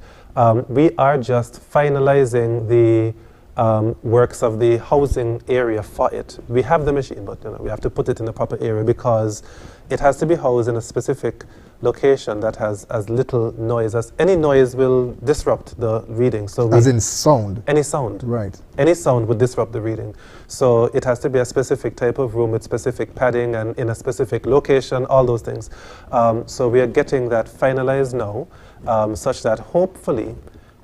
We are just finalizing the works of the housing area for it. We have the machine, but we have to put it in the proper area because it has to be housed in a specific location that has as little noise as any noise will disrupt the reading. So as in sound? Any sound. Right. Any sound would disrupt the reading. So it has to be a specific type of room with specific padding and in a specific location, all those things. So we are getting that finalized now, such that hopefully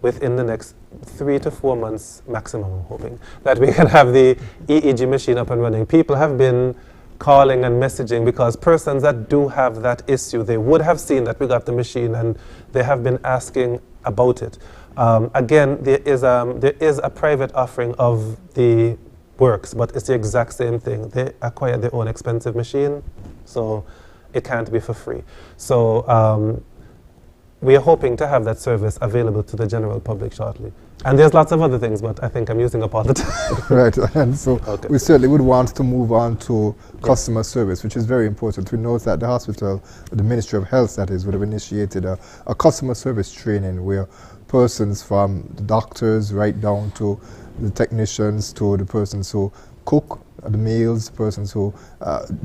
within the next 3 to 4 months maximum, I'm hoping, that we can have the EEG machine up and running. People have been calling and messaging because persons that do have that issue, they would have seen that we got the machine and they have been asking about it. Again, there is a private offering of the works, but it's the exact same thing. They acquire their own expensive machine, so it can't be for free. So we are hoping to have that service available to the general public shortly. And there's lots of other things, but I think I'm using up all the time. Right, and so we certainly would want to move on to customer service, which is very important. We know that the hospital, the Ministry of Health, that is, would have initiated a customer service training where persons from the doctors right down to the technicians to the persons who cook the meals, persons who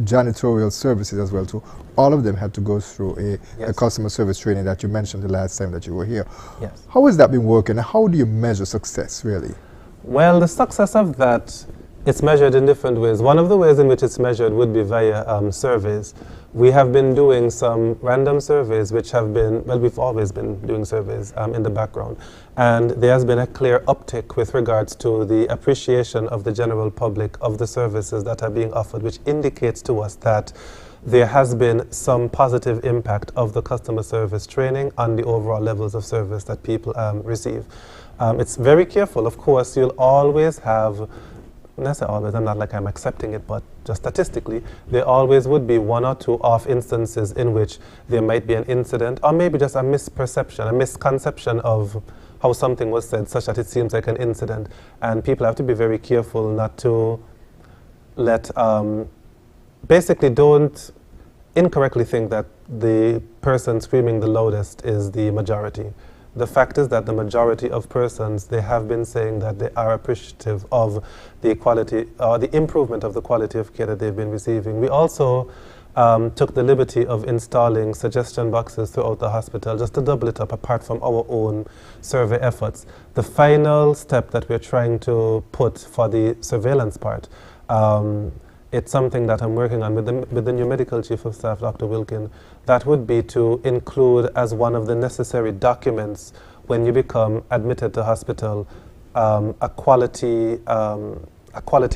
janitorial services as well, too. All of them had to go through a customer service training that you mentioned the last time that you were here. Yes. How has that been working? How do you measure success, really? Well, the success of that, it's measured in different ways. One of the ways in which it's measured would be via surveys. We have been doing some random surveys which have been, well, we've always been doing surveys in the background. And there has been a clear uptick with regards to the appreciation of the general public of the services that are being offered, which indicates to us that there has been some positive impact of the customer service training on the overall levels of service that people receive. It's very careful. Of course, you'll always have, when I say always, I'm not like I'm accepting it, but just statistically, there always would be 1 or 2 off instances in which there might be an incident, or maybe just a misperception, a misconception of how something was said, such that it seems like an incident. And people have to be very careful not to let, basically don't incorrectly think that the person screaming the loudest is the majority. The fact is that the majority of persons, they have been saying that they are appreciative of the quality, or the improvement of the quality of care that they've been receiving. We also took the liberty of installing suggestion boxes throughout the hospital just to double it up apart from our own survey efforts. The final step that we're trying to put for the surveillance part, it's something that I'm working on with the new medical chief of staff, Dr. Wilkin. That would be to include as one of the necessary documents when you become admitted to hospital a quality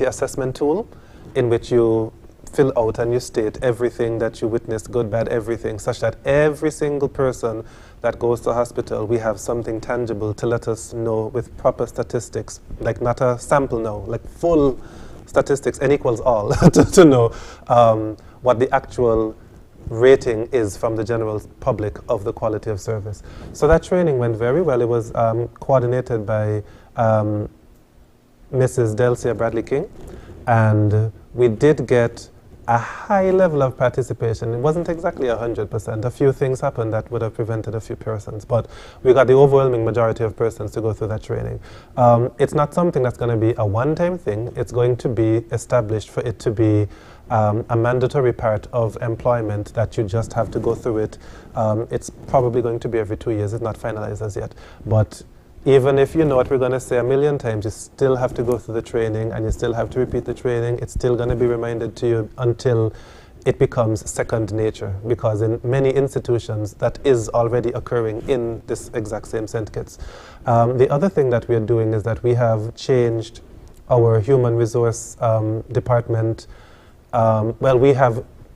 assessment tool in which you fill out and you state everything that you witnessed, good, bad, everything, such that every single person that goes to hospital, we have something tangible to let us know with proper statistics, like not a sample now, like full statistics, n equals all, to know what the actual rating is from the general public of the quality of service. So that training went very well. It was coordinated by Mrs. Delcia Bradley King, and we did get a high level of participation. It wasn't exactly 100%. A few things happened that would have prevented a few persons, but we got the overwhelming majority of persons to go through that training. It's not something that's going to be a one-time thing. It's going to be established for it to be a mandatory part of employment that you just have to go through it. It's probably going to be every 2 years. It's not finalized as yet. But even if you know what we're going to say a million times, you still have to go through the training and you still have to repeat the training. It's still going to be reminded to you until it becomes second nature, because in many institutions that is already occurring in this exact same St. Kitts. The other thing that we are doing is that we have changed our human resource department.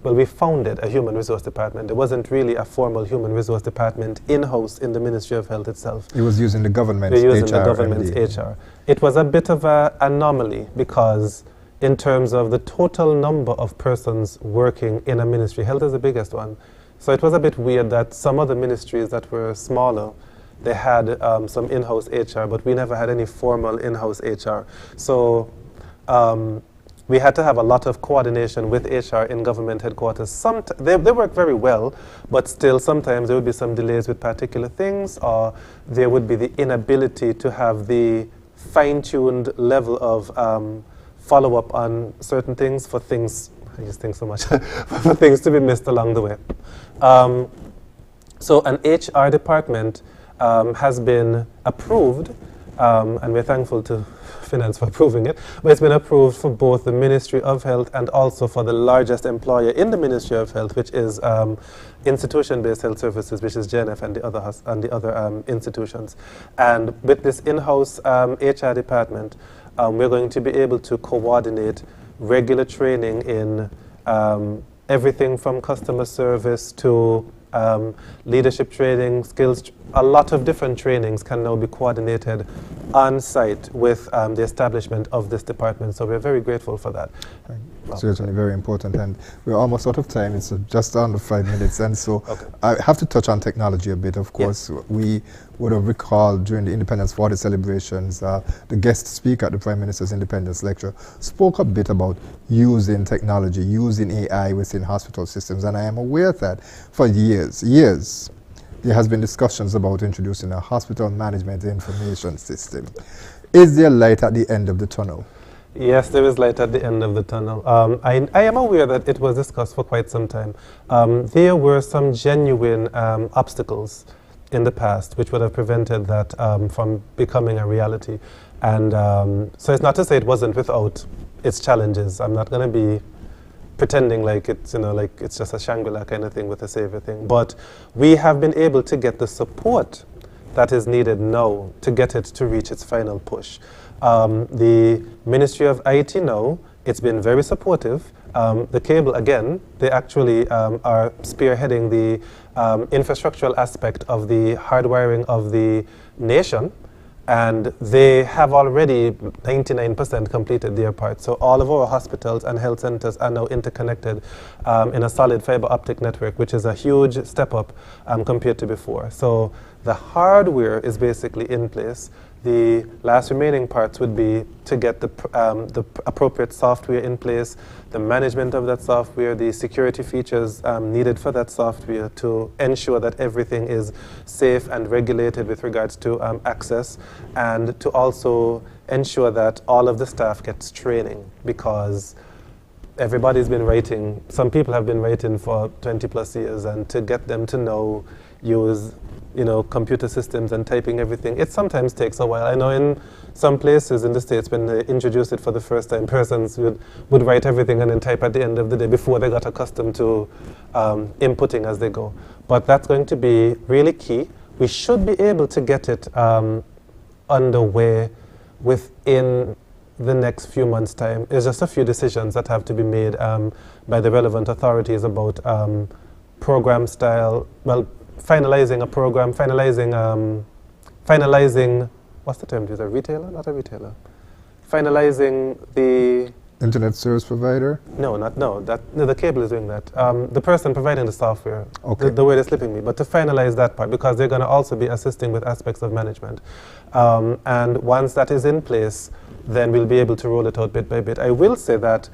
We founded a human resource department. There wasn't really a formal human resource department in-house in the Ministry of Health itself. It was using the government's We're using HR. the government's HR. It was a bit of an anomaly because in terms of the total number of persons working in a ministry, health is the biggest one. So it was a bit weird that some other ministries that were smaller, they had some in-house HR, but we never had any formal in-house HR. So we had to have a lot of coordination with HR in government headquarters. They work very well, but still sometimes there would be some delays with particular things, or there would be the inability to have the fine-tuned level of follow-up on certain things for things, I use things so much, for things to be missed along the way. So an HR department has been approved, and we're thankful to Finance for approving it, but it's been approved for both the Ministry of Health and also for the largest employer in the Ministry of Health, which is institution-based health services, which is JNF and the other institutions. And with this in-house HR department, we're going to be able to coordinate regular training in everything from customer service to leadership training, skills. A lot of different trainings can now be coordinated on site with the establishment of this department. So we're very grateful for that. Certainly very important, and we're almost out of time. It's just under 5 minutes, and so I have to touch on technology a bit. Of course, we would have recalled during the Independence 40 celebrations, the guest speaker at the Prime Minister's Independence Lecture spoke a bit about using technology, using AI within hospital systems, and I am aware that for years, there has been discussions about introducing a hospital management information system. Is there light at the end of the tunnel? Yes, there is light at the end of the tunnel. I am aware that it was discussed for quite some time. There were some genuine obstacles in the past which would have prevented that from becoming a reality. And so it's not to say it wasn't without its challenges. I'm not going to be pretending like it's, like it's just a Shangri-La kind of thing with a savior thing. But we have been able to get the support that is needed now to get it to reach its final push. The Ministry of IT now, it's been very supportive. The cable, again, they actually are spearheading the infrastructural aspect of the hardwiring of the nation, and they have already 99% completed their part. So all of our hospitals and health centers are now interconnected in a solid fiber optic network, which is a huge step up compared to before. So the hardware is basically in place. The last remaining parts would be to get the appropriate software in place, the management of that software, the security features needed for that software to ensure that everything is safe and regulated with regards to access, and to also ensure that all of the staff gets training, because everybody's been writing, some people have been writing for 20 plus years, and to get them to know, use computer systems and typing everything, it sometimes takes a while. I know in some places in the States, when they introduced it for the first time, persons would write everything and then type at the end of the day before they got accustomed to inputting as they go. But that's going to be really key. We should be able to get it underway within the next few months' time. It's just a few decisions that have to be made by the relevant authorities about program style, finalizing a program, finalizing, what's the term? Is a retailer? Not a retailer. Finalizing the... Internet service provider? No, the cable is doing that. The person providing the software, okay. the way they're slipping me, but to finalize that part, because they're going to also be assisting with aspects of management. And once that is in place, then we'll be able to roll it out bit by bit. I will say that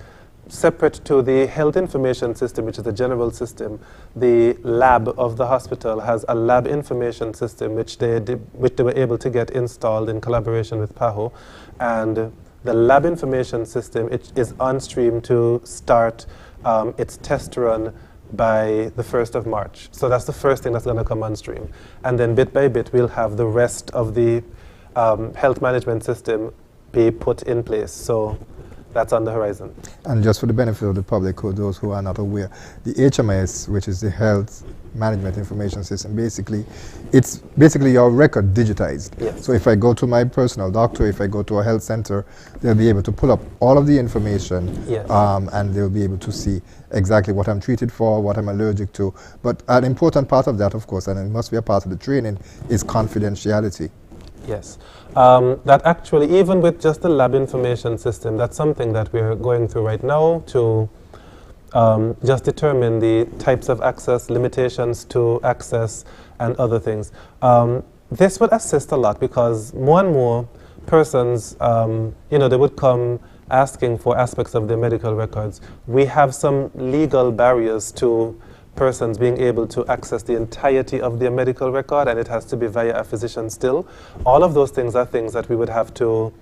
separate to the health information system, which is the general system, the lab of the hospital has a lab information system which they were able to get installed in collaboration with PAHO. And the lab information system, it is on stream to start its test run by the 1st of March. So that's the first thing that's going to come on stream. And then bit by bit, we'll have the rest of the health management system be put in place. So that's on the horizon. And just for the benefit of the public, or those who are not aware, the HMIS, which is the Health Management Information System, it's basically your record digitized. Yes. So if I go to my personal doctor, if I go to a health center, they'll be able to pull up all of the information, yes. And they'll be able to see exactly what I'm treated for, what I'm allergic to. But an important part of that, of course, and it must be a part of the training, is confidentiality. Yes. That actually, even with just the lab information system, that's something that we're going through right now to just determine the types of access, limitations to access, and other things. This would assist a lot, because more and more persons, they would come asking for aspects of their medical records. We have some legal barriers to persons being able to access the entirety of their medical record, and it has to be via a physician still. All of those things are things that we would have to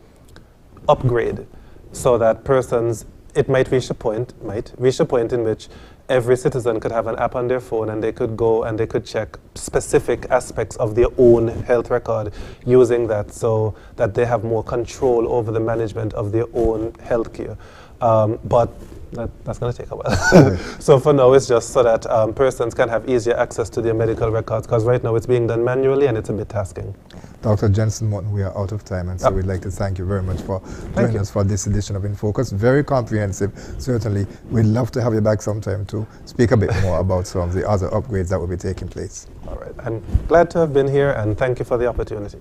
upgrade so that persons, it might reach a point in which every citizen could have an app on their phone and they could go and they could check specific aspects of their own health record using that, so that they have more control over the management of their own health care. But that's going to take a while. So for now, it's just so that persons can have easier access to their medical records, because right now it's being done manually and it's a bit tasking. Dr. Jenson Morton, we are out of time, and so we'd like to thank you very much for joining us for this edition of InFocus. Very comprehensive. Certainly, we'd love to have you back sometime to speak a bit more about some of the other upgrades that will be taking place. All right. I'm glad to have been here, and thank you for the opportunity.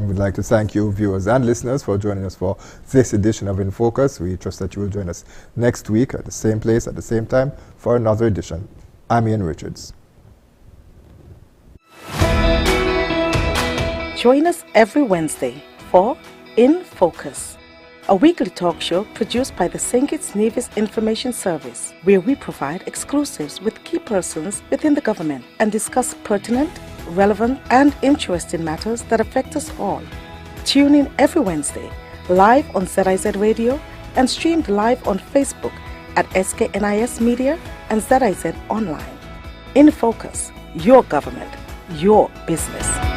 We'd like to thank you, viewers and listeners, for joining us for this edition of InFocus. We trust that you will join us next week at the same place, at the same time, for another edition. I'm Ian Richards. Join us every Wednesday for InFocus, a weekly talk show produced by the SKNIS Information Service, where we provide exclusives with key persons within the government and discuss pertinent, relevant, and interesting matters that affect us all. Tune in every Wednesday, live on ZIZ Radio and streamed live on Facebook at SKNIS Media and ZIZ Online. InFocus, your government, your business.